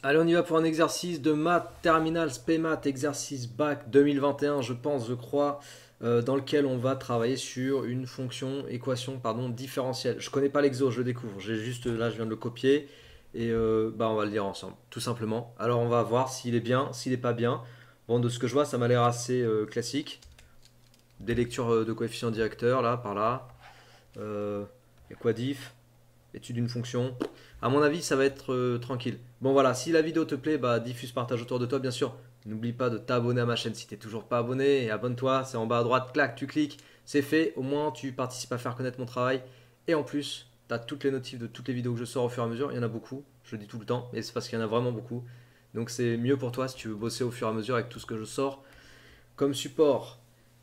Allez, on y va pour un exercice de maths, terminal, spé maths, exercice bac 2021, je pense, je crois, dans lequel on va travailler sur une équation, pardon, différentielle. Je connais pas l'exo, je le découvre. J'ai juste, là, je viens de le copier et bah, on va le lire ensemble, tout simplement. Alors, on va voir s'il est bien, s'il est pas bien. Bon, de ce que je vois, ça m'a l'air assez classique. Des lectures de coefficients directeurs, là, par là. Euh, et quoi diff? Étude d'une fonction. À mon avis, ça va être tranquille. Bon voilà, si la vidéo te plaît, bah diffuse, partage autour de toi, bien sûr. N'oublie pas de t'abonner à ma chaîne si t'es toujours pas abonné. Et abonne-toi, c'est en bas à droite, clac, tu cliques, c'est fait. Au moins, tu participes à faire connaître mon travail. Et en plus, tu as toutes les notifs de toutes les vidéos que je sors au fur et à mesure. Il y en a beaucoup, je le dis tout le temps, mais c'est parce qu'il y en a vraiment beaucoup. Donc c'est mieux pour toi si tu veux bosser au fur et à mesure avec tout ce que je sors comme support.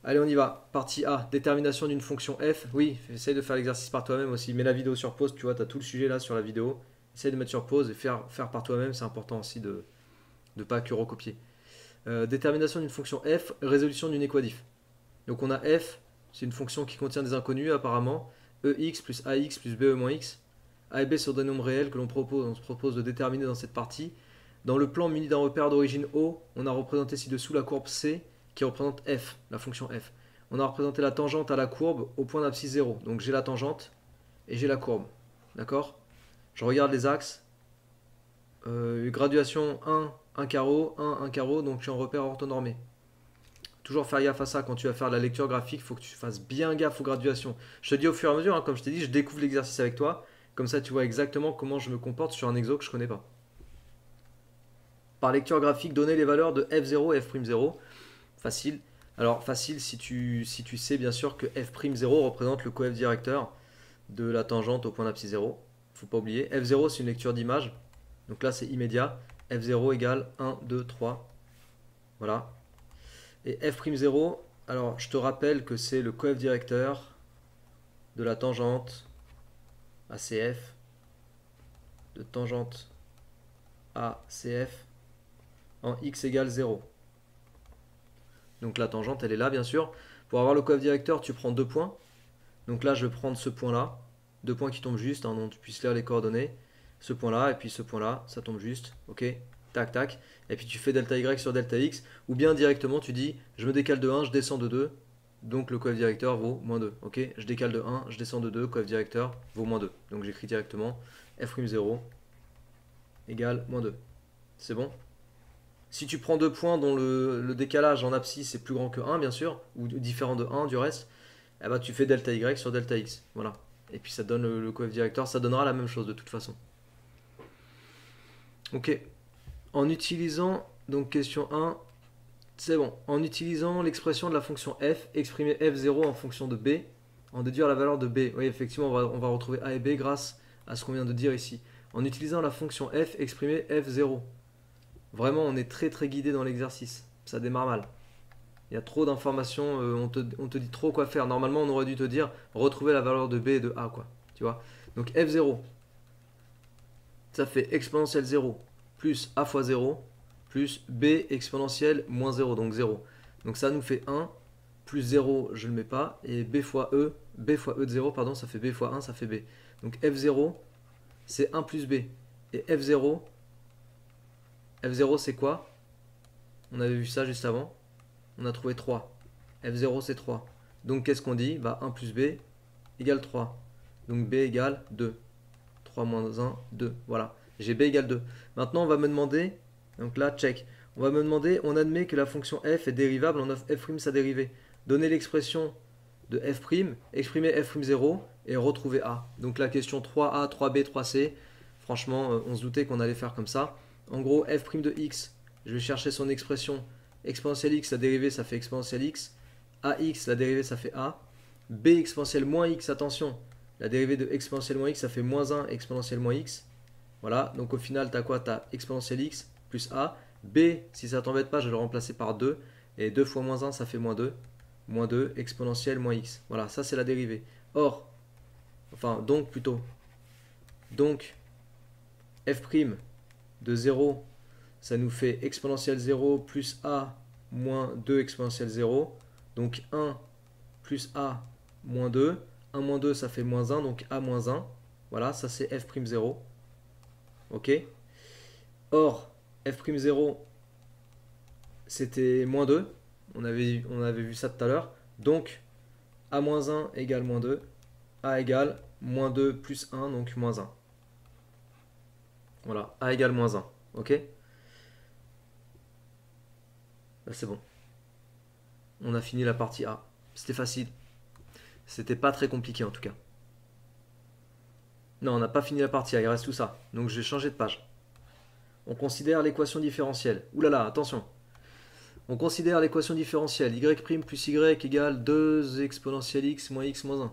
Allez, on y va. Partie A, détermination d'une fonction f. Oui, essaye de faire l'exercice par toi-même aussi. Mets la vidéo sur pause, tu vois, tu as tout le sujet là sur la vidéo. Essaye de mettre sur pause et faire par toi-même, c'est important aussi de ne pas que recopier. Détermination d'une fonction f, résolution d'une équadif. Donc on a f, c'est une fonction qui contient des inconnus apparemment. Ex plus ax plus be moins x. A et b sont des nombres réels que on se propose de déterminer dans cette partie. Dans le plan muni d'un repère d'origine O, on a représenté ci-dessous la courbe C qui représente f, la fonction f. On a représenté la tangente à la courbe au point d'abscisse 0. Donc j'ai la tangente et j'ai la courbe. D'accord? Je regarde les axes. Graduation 1, 1 carreau, 1 carreau, donc je suis en repère orthonormé. Toujours faire gaffe à ça quand tu vas faire la lecture graphique, il faut que tu fasses bien gaffe aux graduations. Je te dis au fur et à mesure, hein, comme je t'ai dit, je découvre l'exercice avec toi. Comme ça, tu vois exactement comment je me comporte sur un exo que je connais pas. Par lecture graphique, donner les valeurs de f0 et f'0. Facile. Alors, facile si tu sais bien sûr que f'0 représente le coef directeur de la tangente au point d'abscisse 0. Faut pas oublier. f0, c'est une lecture d'image. Donc là, c'est immédiat. f0 égale 1, 2, 3. Voilà. Et f'0, alors je te rappelle que c'est le coef directeur de la tangente ACF, de tangente ACF en x égale 0. Donc la tangente, elle est là, bien sûr. Pour avoir le coef directeur, tu prends deux points. Donc là, je vais prendre ce point-là. Deux points qui tombent juste, hein, dont tu puisses lire les coordonnées. Ce point-là, et puis ce point-là, ça tombe juste. Ok? Tac, tac. Et puis tu fais delta y sur delta x. Ou bien directement, tu dis, je me décale de 1, je descends de 2. Donc le coef directeur vaut moins 2. Ok? Je décale de 1, je descends de 2, coef directeur vaut moins 2. Donc j'écris directement f'0 égale moins 2. C'est bon? Si tu prends deux points dont le décalage en abscisse est plus grand que 1, bien sûr, ou différent de 1 du reste, eh ben, tu fais delta y sur delta x. Voilà. Et puis ça donne le coef directeur, ça donnera la même chose de toute façon. Ok. En utilisant, donc question 1, c'est bon. En utilisant l'expression de la fonction f, exprimer f0 en fonction de b, en déduire la valeur de b. Oui, effectivement, on va retrouver a et b grâce à ce qu'on vient de dire ici. En utilisant la fonction f, exprimer f0. Vraiment, on est très très guidé dans l'exercice. Ça démarre mal. Il y a trop d'informations, on te dit trop quoi faire. Normalement, on aurait dû te dire retrouver la valeur de b et de a, quoi. Tu vois? Donc f0, ça fait exponentielle 0 plus a fois 0 plus b exponentielle moins 0, donc 0. Donc ça nous fait 1 plus 0, je ne le mets pas, et b fois e de 0, pardon, ça fait b fois 1, ça fait b. Donc f0, c'est 1 plus b. Et f0 c'est quoi? On avait vu ça juste avant. On a trouvé 3. f0 c'est 3. Donc qu'est-ce qu'on dit? Bah 1 plus b égale 3. Donc b égale 2. 3 moins 1, 2. Voilà. J'ai b égale 2. Maintenant on va me demander, donc là check, on va me demander, on admet que la fonction f est dérivable en f' sa dérivée. Donner l'expression de f', exprimer f'0 et retrouver a. Donc la question 3a, 3b, 3c, franchement on se doutait qu'on allait faire comme ça. En gros f' de x, je vais chercher son expression. Exponentielle x, la dérivée ça fait exponentielle x. Ax, la dérivée ça fait a. B exponentielle moins x, attention, la dérivée de exponentielle moins x ça fait moins 1 exponentielle moins x. Voilà, donc au final tu as quoi? Tu as exponentielle x plus a. B, si ça t'embête pas, je vais le remplacer par 2. Et 2 fois moins 1 ça fait moins 2. Moins 2 exponentielle moins x. Voilà, ça c'est la dérivée. Or, enfin donc plutôt, donc f' de 0, ça nous fait exponentielle 0 plus a moins 2 exponentielle 0. Donc 1 plus a moins 2. 1 moins 2, ça fait moins 1, donc a moins 1. Voilà, ça c'est f'0. Ok. Or, f'0, c'était moins 2. On avait vu ça tout à l'heure. Donc, a-1 égale moins 2. A égale moins 2 plus 1, donc moins 1. Voilà, A égale moins 1. Ok? Là, c'est bon. On a fini la partie A. C'était facile. C'était pas très compliqué en tout cas. Non, on n'a pas fini la partie A, il reste tout ça. Donc je vais changer de page. On considère l'équation différentielle. Ouh là là, attention. On considère l'équation différentielle. Y' plus y égale 2 exponentielle x moins x moins 1.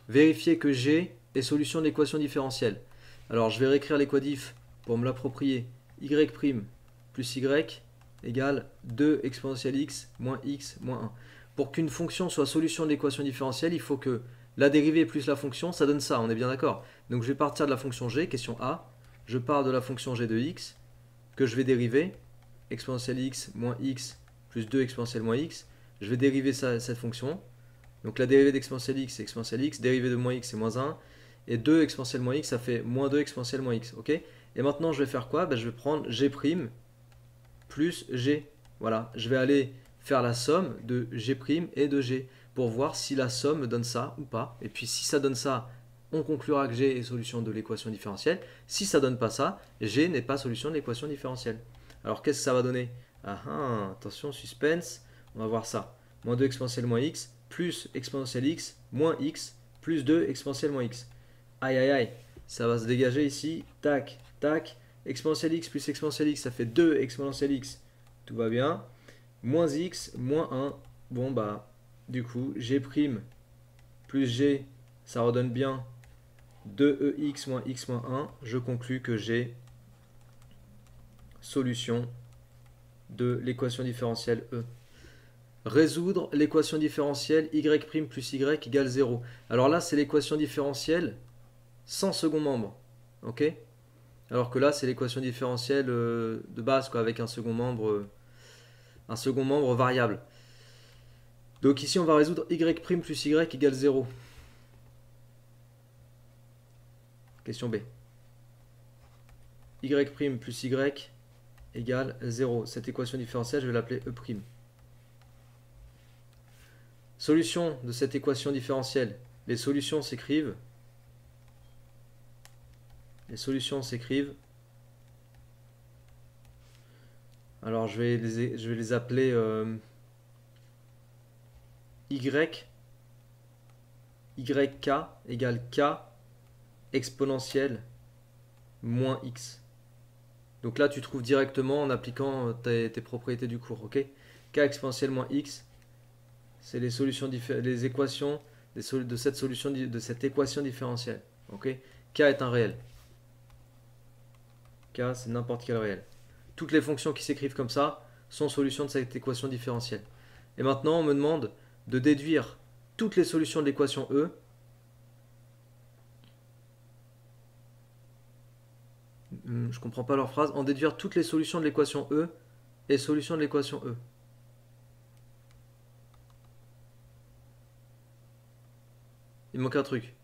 Vérifier que G est solution de l'équation différentielle. Alors je vais réécrire l'équadif pour me l'approprier. Y' plus y égale 2 exponentielle x moins 1. Pour qu'une fonction soit solution de l'équation différentielle, il faut que la dérivée plus la fonction, ça donne ça, on est bien d'accord. Donc je vais partir de la fonction g, question A. Je pars de la fonction g de x, que je vais dériver, exponentielle x moins x plus 2 exponentielle moins x. Je vais dériver cette fonction. Donc la dérivée d'exponentielle x, c'est exponentielle x, dérivée de moins x, c'est moins 1. Et 2 exponentielle moins x, ça fait moins 2 exponentielle moins x. Ok. Et maintenant, je vais faire quoi? Je vais prendre g' plus g. Voilà, je vais aller faire la somme de g' et de g pour voir si la somme donne ça ou pas. Et puis si ça donne ça, on conclura que g est solution de l'équation différentielle. Si ça donne pas ça, g n'est pas solution de l'équation différentielle. Alors qu'est-ce que ça va donner? Attention, suspense, on va voir ça. Moins 2 exponentielle moins x plus exponentielle x moins x plus 2 exponentielle moins x. Aïe aïe aïe, ça va se dégager ici. Tac, tac. Exponentielle x plus exponentielle x, ça fait 2 exponentielle x. Tout va bien. Moins x, moins 1. Bon bah, du coup, g' plus g, ça redonne bien 2ex moins x moins 1. Je conclus que j'ai solution de l'équation différentielle E. Résoudre l'équation différentielle y' plus y égale 0. Alors là, c'est l'équation différentielle sans second membre. Ok? Alors que là, c'est l'équation différentielle de base, quoi, avec un second membre variable. Donc ici, on va résoudre y' plus y égale 0. Question B. Y' plus y égale 0. Cette équation différentielle, je vais l'appeler E'. Solution de cette équation différentielle. Les solutions s'écrivent. Alors je vais les appeler yk égale k exponentielle moins x. Donc là tu trouves directement en appliquant tes propriétés du cours, ok? K exponentielle moins x, c'est les solutions les équations de cette équation différentielle, ok? K est un réel. K c'est n'importe quel réel. Toutes les fonctions qui s'écrivent comme ça sont solutions de cette équation différentielle. Et maintenant, on me demande de déduire toutes les solutions de l'équation E. Je comprends pas leur phrase. En déduire toutes les solutions de l'équation E et solutions de l'équation E. Il manque un truc.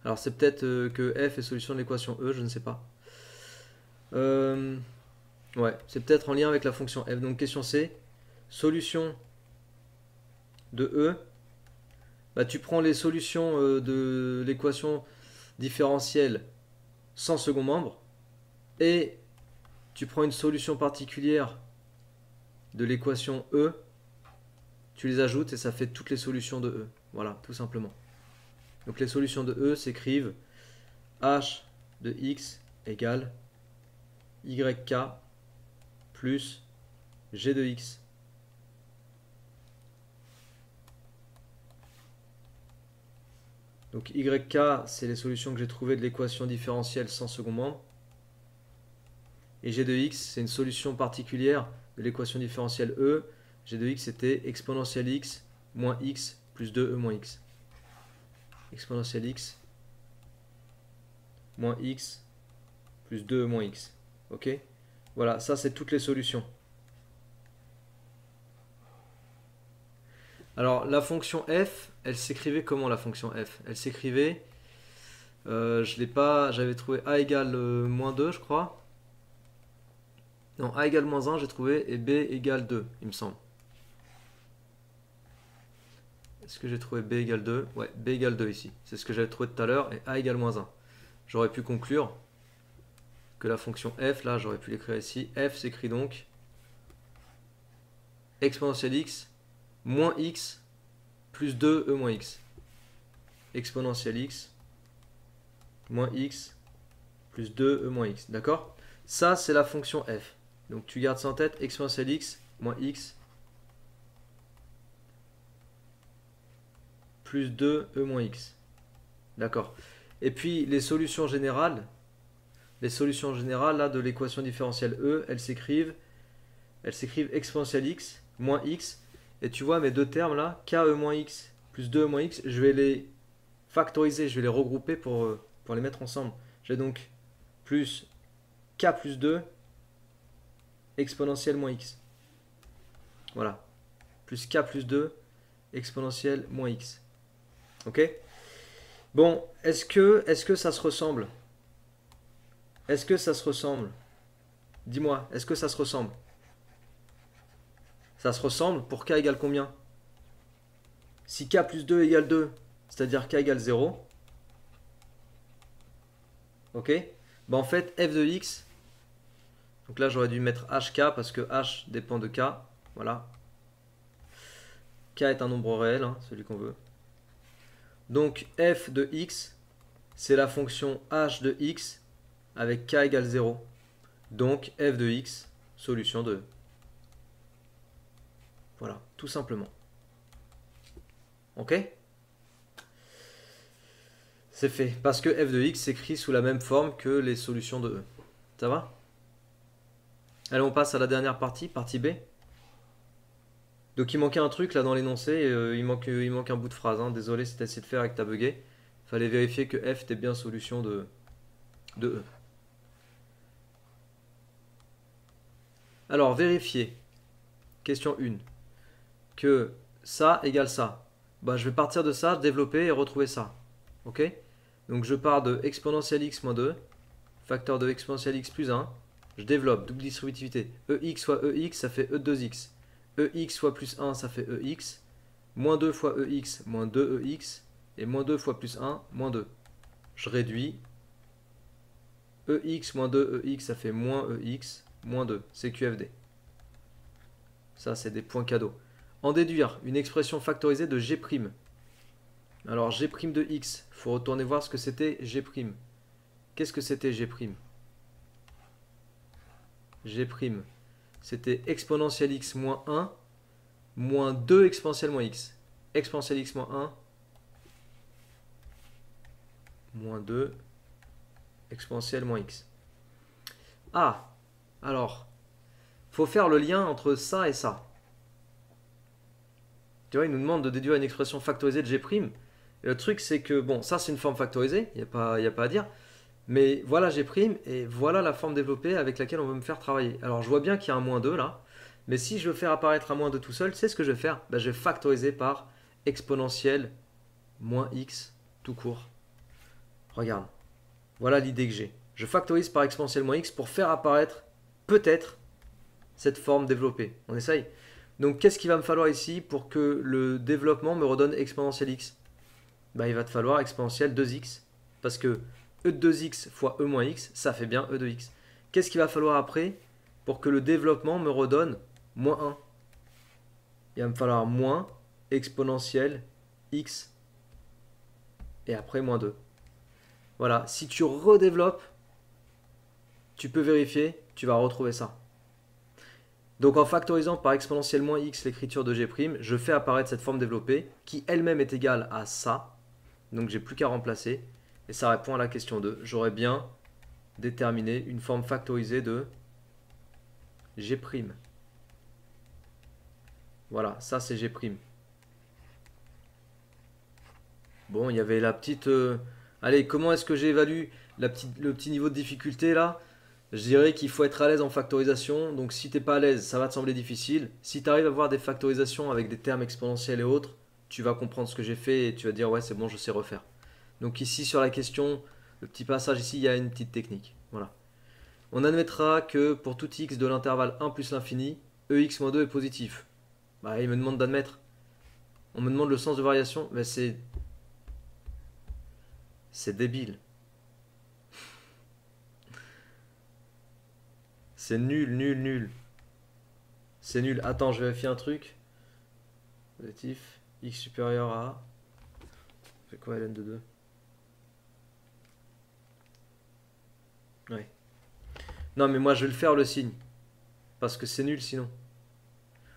Alors c'est peut-être que f est solution de l'équation E, je ne sais pas. Ouais, c'est peut-être en lien avec la fonction f. Donc question C, solution de E, bah, tu prends les solutions de l'équation différentielle sans second membre et tu prends une solution particulière de l'équation E, tu les ajoutes et ça fait toutes les solutions de E. Voilà, tout simplement. Donc les solutions de E s'écrivent h de x égale yk plus g de x. Donc yk, c'est les solutions que j'ai trouvées de l'équation différentielle sans second membre. Et g de x, c'est une solution particulière de l'équation différentielle E. G de x, c'était exponentielle x moins x plus 2e moins x. Exponentielle x moins x plus 2e moins x. Ok? Voilà, ça c'est toutes les solutions. Alors la fonction f, elle s'écrivait comment la fonction f? Elle s'écrivait, je l'ai pas, j'avais trouvé a égale moins 2 je crois. Non, a égale moins 1, j'ai trouvé, et b égale 2, il me semble. Est-ce que j'ai trouvé b égale 2? Ouais, b égale 2 ici. C'est ce que j'avais trouvé tout à l'heure, et a égale moins 1. J'aurais pu conclure que la fonction f, là, j'aurais pu l'écrire ici. F s'écrit donc exponentielle x moins x plus 2e moins x. Exponentielle x moins x plus 2e moins x. D'accord? Ça, c'est la fonction f. Donc tu gardes ça en tête, exponentielle x moins x plus 2e moins x. D'accord? Et puis les solutions générales là, de l'équation différentielle e, elles s'écrivent exponentielle x moins x. Et tu vois mes deux termes là, ke moins x plus 2e moins x, je vais les factoriser, je vais les regrouper pour les mettre ensemble. J'ai donc plus k plus 2 exponentielle moins x. Voilà. Plus k plus 2 exponentielle moins x. Ok? Bon, est-ce que ça se ressemble? Est-ce que ça se ressemble? Dis-moi, est-ce que ça se ressemble? Ça se ressemble pour k égale combien? Si k plus 2 égale 2, c'est-à-dire k égale 0, ok? Ben en fait, f de x, donc là j'aurais dû mettre hk parce que h dépend de k, voilà. K est un nombre réel, hein, celui qu'on veut. Donc f de x, c'est la fonction h de x avec k égale 0. Donc f de x, solution de E. Voilà, tout simplement. Ok? C'est fait, parce que f de x s'écrit sous la même forme que les solutions de E. Ça va? Allez, on passe à la dernière partie, partie B. Donc il manquait un truc là dans l'énoncé, il manque un bout de phrase. Hein. Désolé si tu as essayé de faire et que tu as bugué. Fallait vérifier que f était bien solution de E. Alors, vérifier. Question 1. Que ça égale ça. Bah, je vais partir de ça, développer et retrouver ça. Ok? Donc je pars de exponentielle x moins 2, facteur de exponentielle x plus 1. Je développe, double distributivité. EX fois EX, ça fait E2x. EX fois plus 1, ça fait EX. Moins 2 fois EX, moins 2EX. Et moins 2 fois plus 1, moins 2. Je réduis. EX moins 2EX, ça fait moins EX, moins 2. C'est QFD. Ça, c'est des points cadeaux. En déduire, une expression factorisée de G'. Alors, G' de x, il faut retourner voir ce que c'était G'. Qu'est-ce que c'était G'? G', c'était exponentielle x moins 1, moins 2 exponentielle moins x. Exponentielle x moins 1, moins 2, exponentielle moins x. Ah, alors, faut faire le lien entre ça et ça. Tu vois, il nous demande de déduire une expression factorisée de G'. Et le truc, c'est que, bon, ça c'est une forme factorisée, il n'y a pas à dire. Mais voilà G' et voilà la forme développée avec laquelle on veut me faire travailler. Alors je vois bien qu'il y a un moins 2 là. Mais si je veux faire apparaître un moins 2 tout seul, c'est ce que je vais faire. Ben, je vais factoriser par exponentielle moins x tout court. Regarde. Voilà l'idée que j'ai. Je factorise par exponentielle moins x pour faire apparaître peut-être cette forme développée. On essaye. Donc qu'est-ce qu'il va me falloir ici pour que le développement me redonne exponentielle x? Ben, il va te falloir exponentielle 2x. Parce que e de 2x fois e moins x, ça fait bien e de x. Qu'est-ce qu'il va falloir après pour que le développement me redonne moins 1? Il va me falloir moins exponentielle x et après moins 2. Voilà, si tu redéveloppes, tu peux vérifier, tu vas retrouver ça. Donc en factorisant par exponentielle moins x l'écriture de G', je fais apparaître cette forme développée qui elle-même est égale à ça. Donc j'ai plus qu'à remplacer. Et ça répond à la question 2. J'aurais bien déterminé une forme factorisée de G'. Voilà, ça c'est G'. Bon, il y avait la petite... Allez, comment est-ce que j'évalue le petit niveau de difficulté là? Je dirais qu'il faut être à l'aise en factorisation. Donc si t'es pas à l'aise, ça va te sembler difficile. Si tu arrives à voir des factorisations avec des termes exponentiels et autres, tu vas comprendre ce que j'ai fait et tu vas dire ouais c'est bon, je sais refaire. Donc ici sur la question, le petit passage ici, il y a une petite technique. Voilà. On admettra que pour tout x de l'intervalle 1 plus l'infini, EX moins 2 est positif. Bah, il me demande d'admettre. On me demande le sens de variation, mais c'est débile. C'est nul, nul, nul. C'est nul. Attends, je vais vérifier un truc. Positif. X supérieur à... C'est quoi ln de 2? Ouais. Non, mais moi je vais le faire le signe. Parce que c'est nul sinon.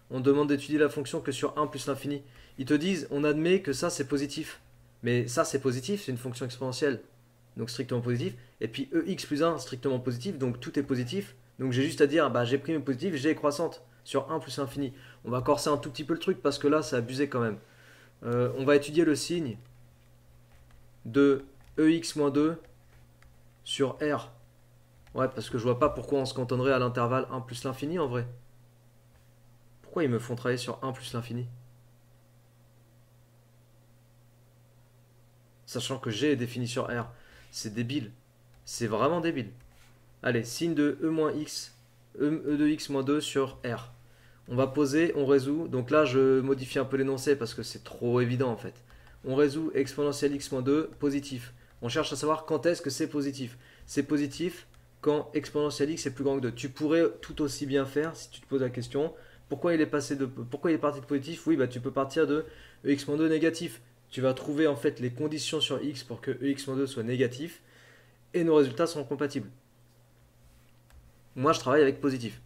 On demande d'étudier la fonction que sur 1 plus l'infini. Ils te disent, on admet que ça c'est positif. Mais ça c'est positif, c'est une fonction exponentielle. Donc strictement positif. Et puis EX plus 1 strictement positif, donc tout est positif. Donc j'ai juste à dire, bah G' est positif, G est croissante. Sur 1 plus l'infini. On va corser un tout petit peu le truc parce que là c'est abusé quand même. On va étudier le signe de EX moins 2 sur R. Ouais, parce que je vois pas pourquoi on se cantonnerait à l'intervalle 1 plus l'infini en vrai. Pourquoi ils me font travailler sur 1 plus l'infini? Sachant que G est défini sur R. C'est débile. C'est vraiment débile. Allez, signe de E moins X, E de X moins 2 sur R. On va poser, on résout. Donc là, je modifie un peu l'énoncé parce que c'est trop évident en fait. On résout exponentielle X moins 2 positif. On cherche à savoir quand est-ce que c'est positif. C'est positif quand exponentielle X est plus grand que 2. Tu pourrais tout aussi bien faire si tu te poses la question. Pourquoi il est parti de positif? Oui, bah tu peux partir de EX-2 négatif. Tu vas trouver en fait les conditions sur X pour que EX-2 soit négatif et nos résultats seront compatibles. Moi, je travaille avec positif.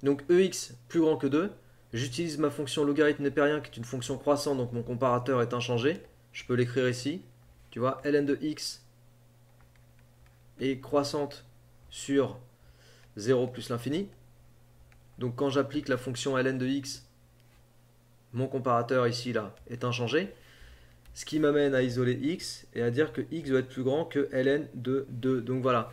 Donc EX plus grand que 2. J'utilise ma fonction logarithme népérien qui est une fonction croissante, donc mon comparateur est inchangé. Je peux l'écrire ici. Tu vois, ln de x est croissante sur 0 plus l'infini. Donc quand j'applique la fonction ln de x, mon comparateur ici là est inchangé. Ce qui m'amène à isoler x et à dire que x doit être plus grand que ln de 2. Donc voilà.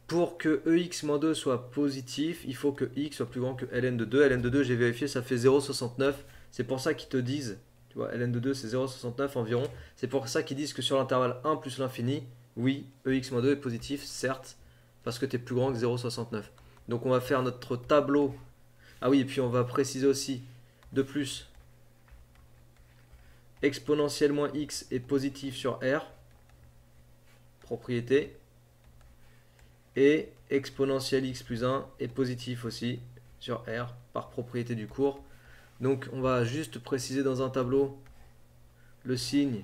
Pour que EX-2 soit positif, il faut que X soit plus grand que ln de 2. ln de 2, j'ai vérifié, ça fait 0,69. C'est pour ça qu'ils te disent, tu vois, ln de 2 c'est 0,69 environ. C'est pour ça qu'ils disent que sur l'intervalle 1 plus l'infini, oui, EX-2 est positif, certes, parce que tu es plus grand que 0,69. Donc on va faire notre tableau. Ah oui, et puis on va préciser aussi, de plus, exponentielle moins X est positif sur R, propriété. Et exponentielle x plus 1 est positif aussi sur R par propriété du cours. Donc on va juste préciser dans un tableau le signe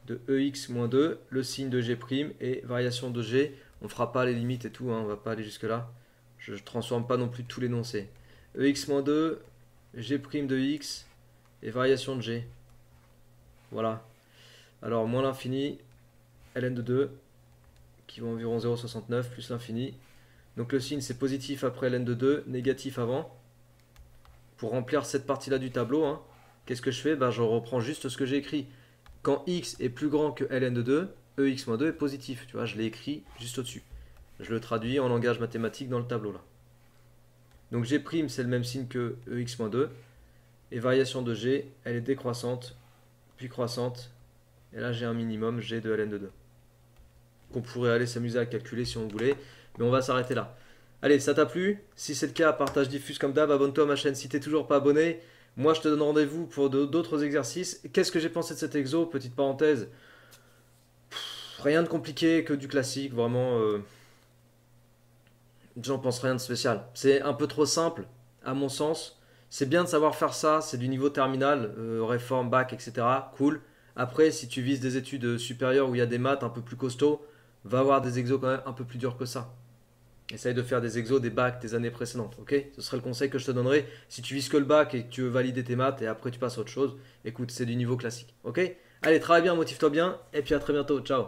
de EX moins 2, le signe de G' et variation de G. On ne fera pas les limites et tout, hein, on ne va pas aller jusque là. Je ne transforme pas non plus tout l'énoncé. EX moins 2, G' de X et variation de G. Voilà. Alors moins l'infini, ln de 2 qui vaut environ 0,69 plus l'infini. Donc le signe c'est positif après ln de 2, négatif avant. Pour remplir cette partie-là du tableau, hein, qu'est-ce que je fais? Je reprends juste ce que j'ai écrit. Quand x est plus grand que ln de 2, EX-2 est positif. Tu vois, je l'ai écrit juste au-dessus. Je le traduis en langage mathématique dans le tableau là. Donc G' c'est le même signe que EX-2. Et variation de G, elle est décroissante, puis croissante. Et là j'ai un minimum G de ln de 2. Qu'on pourrait aller s'amuser à calculer si on voulait, mais on va s'arrêter là. Allez, ça t'a plu? Si c'est le cas, partage, diffuse comme d'hab, abonne-toi à ma chaîne si t'es toujours pas abonné. Moi, je te donne rendez-vous pour d'autres exercices. Qu'est-ce que j'ai pensé de cet exo? Petite parenthèse. Rien de compliqué, que du classique, vraiment. J'en pense rien de spécial. C'est un peu trop simple, à mon sens. C'est bien de savoir faire ça, c'est du niveau terminal, réforme, bac, etc. Cool. Après, si tu vises des études supérieures où il y a des maths un peu plus costauds, va avoir des exos quand même un peu plus durs que ça. Essaye de faire des exos des bacs des années précédentes, ok? Ce serait le conseil que je te donnerais. Si tu vises que le bac et que tu veux valider tes maths et après tu passes à autre chose, écoute, c'est du niveau classique, ok? Allez, travaille bien, motive-toi bien, et puis à très bientôt, ciao!